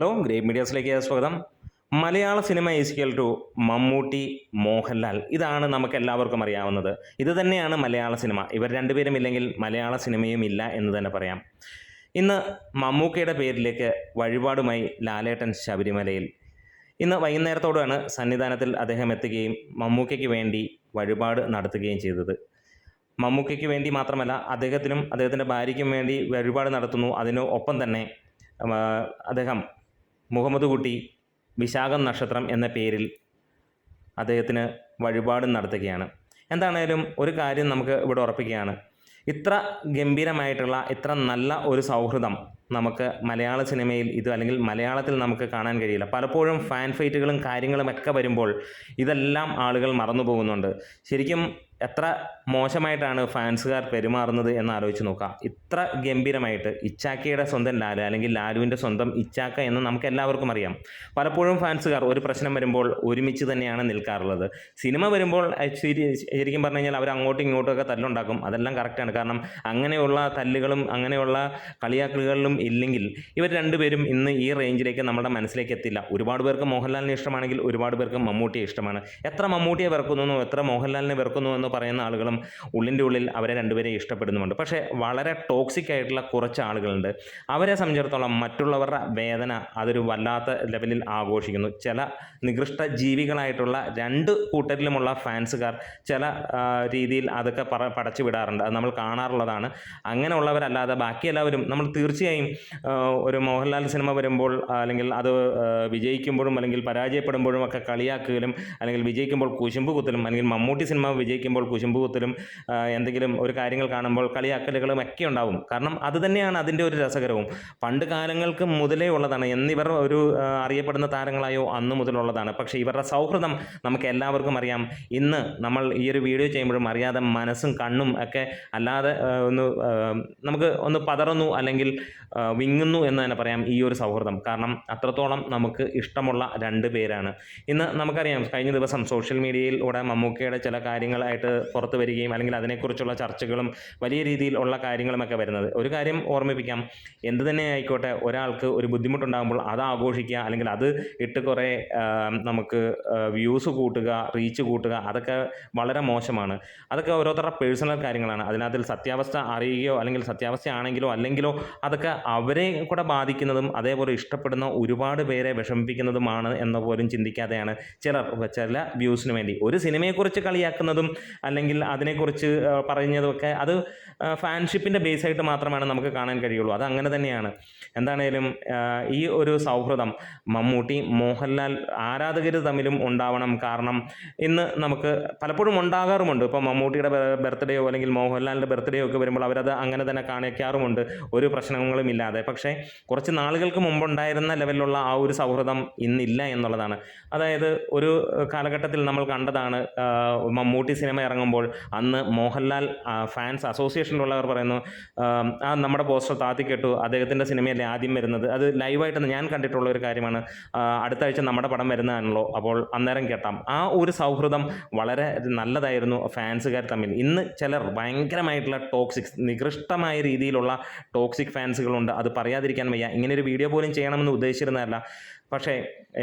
Hello, great മീഡിയാസിലേക്ക് സ്വാഗതം. മലയാള cinema is equal to Mammootty, Mohanlal. ഇതാണ് നമുക്ക് എല്ലാവർക്കും അറിയാവുന്നത്. ഇത് തന്നെയാണ് മലയാള സിനിമ. ഇവർ രണ്ടുപേരും ഇല്ലെങ്കിൽ മലയാള സിനിമയും ഇല്ല എന്ന് തന്നെ പറയാം. ഇന്ന് മമ്മൂക്കയുടെ പേരിലേക്ക് വഴിപാടുമായി ലാലേട്ടൻ ശബരിമലയിൽ. ഇന്ന് വൈകുന്നേരത്തോടെയാണ് സന്നിധാനത്തിൽ അദ്ദേഹം എത്തുകയും മമ്മൂക്കയ്ക്ക് വേണ്ടി വഴിപാട് നടത്തുകയും ചെയ്തത്. മമ്മൂക്കയ്ക്ക് വേണ്ടി മാത്രമല്ല, അദ്ദേഹത്തിനും അദ്ദേഹത്തിൻ്റെ ഭാര്യയ്ക്കും വേണ്ടി വഴിപാട് നടത്തുന്നു. അതിന് ഒപ്പം തന്നെ അദ്ദേഹം മുഹമ്മദ് കുട്ടി വിശാഖം നക്ഷത്രം എന്ന പേരിൽ അദ്ദേഹത്തിന് വഴിപാട് നടത്തുകയാണ്. എന്താണേലും ഒരു കാര്യം നമുക്ക് ഇവിടെ ഉറപ്പിക്കുകയാണ്. ഇത്ര ഗംഭീരമായിട്ടുള്ള ഇത്ര നല്ല ഒരു സൗഹൃദം നമുക്ക് മലയാള സിനിമയിൽ അല്ലെങ്കിൽ മലയാളത്തിൽ നമുക്ക് കാണാൻ കഴിയില്ല. പലപ്പോഴും ഫാൻ ഫൈറ്റുകളും കാര്യങ്ങളുമൊക്കെ വരുമ്പോൾ ഇതെല്ലാം ആളുകൾ മറന്നു പോകുന്നുണ്ട്. ശരിക്കും എത്ര മോശമായിട്ടാണ് ഫാൻസുകാർ പെരുമാറുന്നത് എന്ന് ആലോചിച്ച് നോക്കുക. ഇത്ര ഗംഭീരമായിട്ട് ഇച്ചാക്കയുടെ സ്വന്തം ലാല് അല്ലെങ്കിൽ ലാലുവിൻ്റെ സ്വന്തം ഇച്ചാക്ക എന്ന് നമുക്ക് എല്ലാവർക്കും അറിയാം. പലപ്പോഴും ഫാൻസുകാർ ഒരു പ്രശ്നം വരുമ്പോൾ ഒരുമിച്ച് തന്നെയാണ് നിൽക്കാറുള്ളത്. സിനിമ വരുമ്പോൾ ശരിക്കും പറഞ്ഞു കഴിഞ്ഞാൽ അവർ അങ്ങോട്ടും ഇങ്ങോട്ടുമൊക്കെ തല്ലുണ്ടാക്കും. അതെല്ലാം കറക്റ്റാണ്. കാരണം അങ്ങനെയുള്ള തല്ലുകളും അങ്ങനെയുള്ള കളിയാക്കലുകളിലും ഇല്ലെങ്കിൽ ഇവർ രണ്ടുപേരും ഇന്ന് ഈ റേഞ്ചിലേക്ക് നമ്മുടെ മനസ്സിലേക്ക് എത്തില്ല. ഒരുപാട് പേർക്ക് മോഹൻലാലിനെ ഇഷ്ടമാണെങ്കിൽ ഒരുപാട് പേർക്ക് മമ്മൂട്ടിയെ ഇഷ്ടമാണ്. എത്ര മമ്മൂട്ടിയെ വെറുക്കുന്നു, എത്ര മോഹൻലാലിനെ വെറുക്കുന്നു എന്ന് പറയുന്ന ആളുകളും ഉള്ളിൻ്റെ ഉള്ളിൽ അവരെ രണ്ടുപേരെയും ഇഷ്ടപ്പെടുന്നുമുണ്ട്. പക്ഷേ വളരെ ടോക്സിക് ആയിട്ടുള്ള കുറച്ച് ആളുകളുണ്ട്. അവരെ സംബന്ധിച്ചിടത്തോളം മറ്റുള്ളവരുടെ വേദന അതൊരു വല്ലാത്ത ലെവലിൽ ആഘോഷിക്കുന്നു. ചില നികൃഷ്ട ജീവികളായിട്ടുള്ള രണ്ട് കൂട്ടരിലുമുള്ള ഫാൻസുകാർ ചില രീതിയിൽ അതൊക്കെ പടച്ചു വിടാറുണ്ട്. അത് നമ്മൾ കാണാറുള്ളതാണ്. അങ്ങനെയുള്ളവരല്ലാതെ ബാക്കി എല്ലാവരും നമ്മൾ തീർച്ചയായും ഒരു മോഹൻലാൽ സിനിമ വരുമ്പോൾ അല്ലെങ്കിൽ അത് വിജയിക്കുമ്പോഴും അല്ലെങ്കിൽ പരാജയപ്പെടുമ്പോഴും ഒക്കെ കളിയാക്കലും അല്ലെങ്കിൽ വിജയിക്കുമ്പോൾ കുശുമ്പ് കുത്തലും അല്ലെങ്കിൽ മമ്മൂട്ടി സിനിമ വിജയിക്കുമ്പോൾ കുശുമ്പ് കുത്തലും എന്തെങ്കിലും ഒരു കാര്യങ്ങൾ കാണുമ്പോൾ കളിയാക്കലുകളും ഒക്കെ ഉണ്ടാവും. കാരണം അത് തന്നെയാണ് അതിൻ്റെ ഒരു രസകരവും. പണ്ട് കാലങ്ങൾക്ക് മുതലേ ഉള്ളതാണ്. എന്നിവർ ഒരു അറിയപ്പെടുന്ന താരങ്ങളായോ അന്ന് മുതലുള്ളതാണ്. പക്ഷേ ഇവരുടെ സൗഹൃദം നമുക്ക് എല്ലാവർക്കും അറിയാം. ഇന്ന് നമ്മൾ ഈ ഒരു വീഡിയോ ചെയ്യുമ്പോഴും അറിയാതെ മനസ്സും കണ്ണും ഒക്കെ അല്ലാതെ നമുക്ക് ഒന്ന് പതറുന്നു അല്ലെങ്കിൽ വിങ്ങുന്നു എന്ന് തന്നെ പറയാം ഈ ഒരു സൗഹൃദം. കാരണം അത്രത്തോളം നമുക്ക് ഇഷ്ടമുള്ള രണ്ട് പേരാണ്. ഇന്ന് നമുക്കറിയാം, കഴിഞ്ഞ ദിവസം സോഷ്യൽ മീഡിയയിലൂടെ മമ്മൂക്കയുടെ ചില കാര്യങ്ങളായിട്ട് പുറത്തു വരികയും അല്ലെങ്കിൽ അതിനെക്കുറിച്ചുള്ള ചർച്ചകളും വലിയ രീതിയിലുള്ള കാര്യങ്ങളുമൊക്കെ വരുന്നത്. ഒരു കാര്യം ഓർമ്മിപ്പിക്കാം, എന്ത് തന്നെ ആയിക്കോട്ടെ, ഒരാൾക്ക് ഒരു ബുദ്ധിമുട്ടുണ്ടാകുമ്പോൾ അത് ആഘോഷിക്കുക അല്ലെങ്കിൽ അത് ഇട്ട് കുറേ നമുക്ക് വ്യൂസ് കൂട്ടുക, റീച്ച് കൂട്ടുക, അതൊക്കെ വളരെ മോശമാണ്. അതൊക്കെ ഓരോരുത്തരുടെ പേഴ്സണൽ കാര്യങ്ങളാണ്. അതിനകത്തിൽ സത്യാവസ്ഥ അറിയുകയോ അല്ലെങ്കിൽ സത്യാവസ്ഥ ആണെങ്കിലോ അല്ലെങ്കിലോ അതൊക്കെ അവരെ കൂടെ ബാധിക്കുന്നതും അതേപോലെ ഇഷ്ടപ്പെടുന്ന ഒരുപാട് പേരെ വിഷമിപ്പിക്കുന്നതുമാണ് എന്ന് പോലും ചിന്തിക്കാതെയാണ് ചില വ്യൂസിന് വേണ്ടി ഒരു സിനിമയെക്കുറിച്ച് കളിയാക്കുന്നതും അല്ലെങ്കിൽ അതിനെക്കുറിച്ച് പറയുന്നതൊക്കെ അത് ഫാൻഷിപ്പിൻ്റെ ബേസായിട്ട് മാത്രമാണ് നമുക്ക് കാണാൻ കഴിയുള്ളൂ. അത് അങ്ങനെ തന്നെയാണ്. എന്താണേലും ഈ ഒരു സൗഹൃദം മമ്മൂട്ടി മോഹൻലാൽ ആരാധകർ തമ്മിലും ഉണ്ടാവണം. കാരണം ഇന്ന് നമുക്ക് പലപ്പോഴും ഉണ്ടാകാറുമുണ്ട്. ഇപ്പോൾ മമ്മൂട്ടിയുടെ ബർത്ത്ഡേയോ അല്ലെങ്കിൽ മോഹൻലാലിൻ്റെ ബർത്ത്ഡേയോ ഒക്കെ വരുമ്പോൾ അവരത് അങ്ങനെ തന്നെ കാണിക്കാറുമുണ്ട്, ഒരു പ്രശ്നങ്ങളും ഇല്ലാതെ. പക്ഷേ കുറച്ച് നാളുകൾക്ക് മുമ്പുണ്ടായിരുന്ന ലെവലിലുള്ള ആ ഒരു സൗഹൃദം ഇന്നില്ല എന്നുള്ളതാണ്. അതായത് ഒരു കാലഘട്ടത്തിൽ നമ്മൾ കണ്ടതാണ്, മമ്മൂട്ടി സിനിമ ഇറങ്ങുമ്പോൾ അന്ന് മോഹൻലാൽ ഫാൻസ് അസോസിയേഷനിലുള്ളവർ പറയുന്നു, നമ്മുടെ പോസ്റ്റർ താത്തിക്കെട്ടു, അദ്ദേഹത്തിൻ്റെ സിനിമയല്ലേ ആദ്യം വരുന്നത്. അത് ലൈവായിട്ട് ഞാൻ കണ്ടിട്ടുള്ള ഒരു കാര്യമാണ്. അടുത്ത ആഴ്ച നമ്മുടെ പടം വരുന്നതാണല്ലോ, അപ്പോൾ അന്നേരം കേട്ടാം. ആ ഒരു സൗഹൃദം വളരെ നല്ലതായിരുന്നു ഫാൻസുകാർ തമ്മിൽ. ഇന്ന് ചിലർ ഭയങ്കരമായിട്ടുള്ള നികൃഷ്ടമായ രീതിയിലുള്ള ടോക്സിക് ഫാൻസുകളുണ്ട്. അത് പറയാതിരിക്കാൻ വയ്യ. ഇങ്ങനെയൊരു വീഡിയോ പോലും ചെയ്യണമെന്ന് ഉദ്ദേശിച്ചിരുന്നതല്ല. പക്ഷേ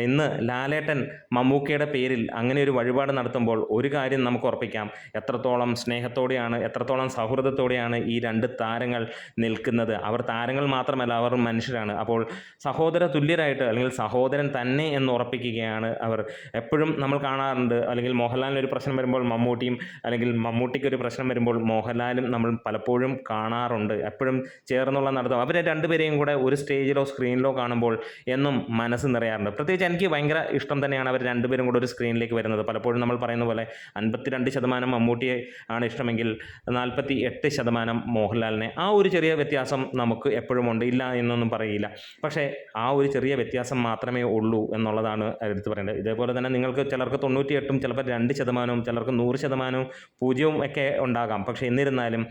ഇന്ന് ലാലേട്ടൻ മമ്മൂക്കയുടെ പേരിൽ അങ്ങനെ ഒരു വഴിപാട് നടത്തുമ്പോൾ ഒരു കാര്യം നമുക്ക് ഉറപ്പിക്കാം, എത്രത്തോളം സ്നേഹത്തോടെയാണ് എത്രത്തോളം സൗഹൃദത്തോടെയാണ് ഈ രണ്ട് താരങ്ങൾ നിൽക്കുന്നത്. അവർ താരങ്ങൾ മാത്രമല്ല, അവർ മനുഷ്യരാണ്. അപ്പോൾ സഹോദര തുല്യരായിട്ട് അല്ലെങ്കിൽ സഹോദരൻ തന്നെ എന്ന് ഉറപ്പിക്കുകയാണ് അവർ. എപ്പോഴും നമ്മൾ കാണാറുണ്ട്, അല്ലെങ്കിൽ മോഹൻലാലിന് ഒരു പ്രശ്നം വരുമ്പോൾ മമ്മൂട്ടിയും അല്ലെങ്കിൽ മമ്മൂട്ടിക്ക് ഒരു പ്രശ്നം വരുമ്പോൾ മോഹൻലാലും നമ്മൾ പലപ്പോഴും കാണാറുണ്ട്. എപ്പോഴും ചേർന്നുള്ള നടത്തും. അവരെ രണ്ടുപേരെയും കൂടെ ഒരു സ്റ്റേജിലോ സ്ക്രീനിലോ കാണുമ്പോൾ എന്നും മനസ്സ് നിറയാറുണ്ട്. പ്രത്യേകിച്ച് എനിക്ക് ഭയങ്കര ഇഷ്ടം തന്നെയാണ് അവർ രണ്ടുപേരും കൂടെ ഒരു സ്ക്രീനിലേക്ക് വരുന്നത്. പലപ്പോഴും നമ്മൾ പറയുന്ന പോലെ 52% മമ്മൂട്ടിയെ ആണ് ഇഷ്ടമെങ്കിൽ 48% മോഹൻലാലിനെ. ആ ഒരു ചെറിയ വ്യത്യാസം നമുക്ക് എപ്പോഴും ഉണ്ട്, ഇല്ല എന്നൊന്നും പറയില്ല. പക്ഷേ ആ ഒരു ചെറിയ വ്യത്യാസം മാത്രമേ ഉള്ളൂ എന്നുള്ളതാണ് എടുത്ത് പറയേണ്ടത്. ഇതേപോലെ തന്നെ നിങ്ങൾക്ക് ചിലർക്ക് 98%, ചിലപ്പോൾ 2%, ചിലർക്ക് 100%, 0 ഒക്കെ ഉണ്ടാകാം. പക്ഷേ എന്നിരുന്നാലും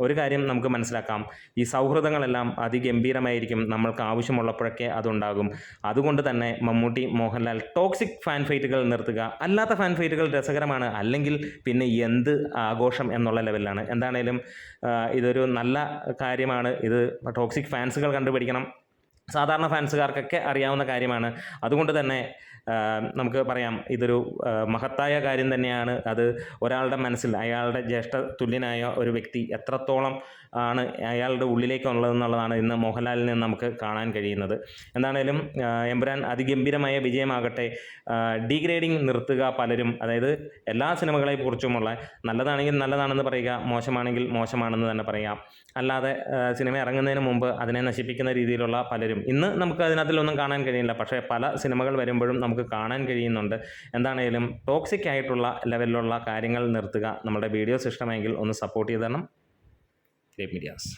ഒരു കാര്യം നമുക്ക് മനസ്സിലാക്കാം, ഈ സൗഹൃദങ്ങളെല്ലാം അതിഗംഭീരമായിരിക്കും. നമ്മൾക്ക് ആവശ്യമുള്ളപ്പോഴൊക്കെ അതുണ്ടാകും. അതുകൊണ്ട് തന്നെ മമ്മൂട്ടി മോഹൻലാൽ ടോക്സിക് ഫാൻ ഫൈറ്റുകൾ നിർത്തുക. അല്ലാത്ത ഫാൻ ഫൈറ്റുകൾ രസകരമാണ്, അല്ലെങ്കിൽ പിന്നെ എന്ത് ആഘോഷം എന്നുള്ള ലെവലിലാണ്. എന്താണേലും ഇതൊരു നല്ല കാര്യമാണ്. ഇത് ടോക്സിക് ഫാൻസുകൾ കണ്ടുപിടിക്കണം. സാധാരണ ഫാൻസുകാർക്കൊക്കെ അറിയാവുന്ന കാര്യമാണ്. അതുകൊണ്ട് തന്നെ നമുക്ക് പറയാം ഇതൊരു മഹത്തായ കാര്യം തന്നെയാണ്. അത് ഒരാളുടെ മനസ്സിൽ അയാളുടെ ജ്യേഷ്ഠ തുല്യനായ ഒരു വ്യക്തി എത്രത്തോളം ആണ് അയാളുടെ ഉള്ളിലേക്കുള്ളതെന്നുള്ളതാണ് ഇന്ന് മോഹൻലാലിൽ നിന്ന് നമുക്ക് കാണാൻ കഴിയുന്നത്. എന്താണേലും എമ്പുരാൻ അതിഗംഭീരമായ വിജയമാകട്ടെ. ഡീഗ്രേഡിങ് നിർത്തുക പലരും, അതായത് എല്ലാ സിനിമകളെക്കുറിച്ചുമുള്ള നല്ലതാണെങ്കിൽ നല്ലതാണെന്ന് പറയുക, മോശമാണെങ്കിൽ മോശമാണെന്ന് തന്നെ പറയാം. അല്ലാതെ സിനിമ ഇറങ്ങുന്നതിന് മുമ്പ് അതിനെ നശിപ്പിക്കുന്ന രീതിയിലുള്ള പലരും ഇന്ന് നമുക്ക് അതിനകത്തിലൊന്നും കാണാൻ കഴിയില്ല. പക്ഷേ പല സിനിമകൾ വരുമ്പോഴും നമുക്ക് കാണാൻ കഴിയുന്നുണ്ട്. എന്താണേലും ടോക്സിക് ആയിട്ടുള്ള ലെവലിലുള്ള കാര്യങ്ങൾ നിർത്തുക. നമ്മുടെ വീഡിയോസ് ഇഷ്ടമെങ്കിൽ ഒന്ന് സപ്പോർട്ട് ചെയ്ത് തരണം. Great medias.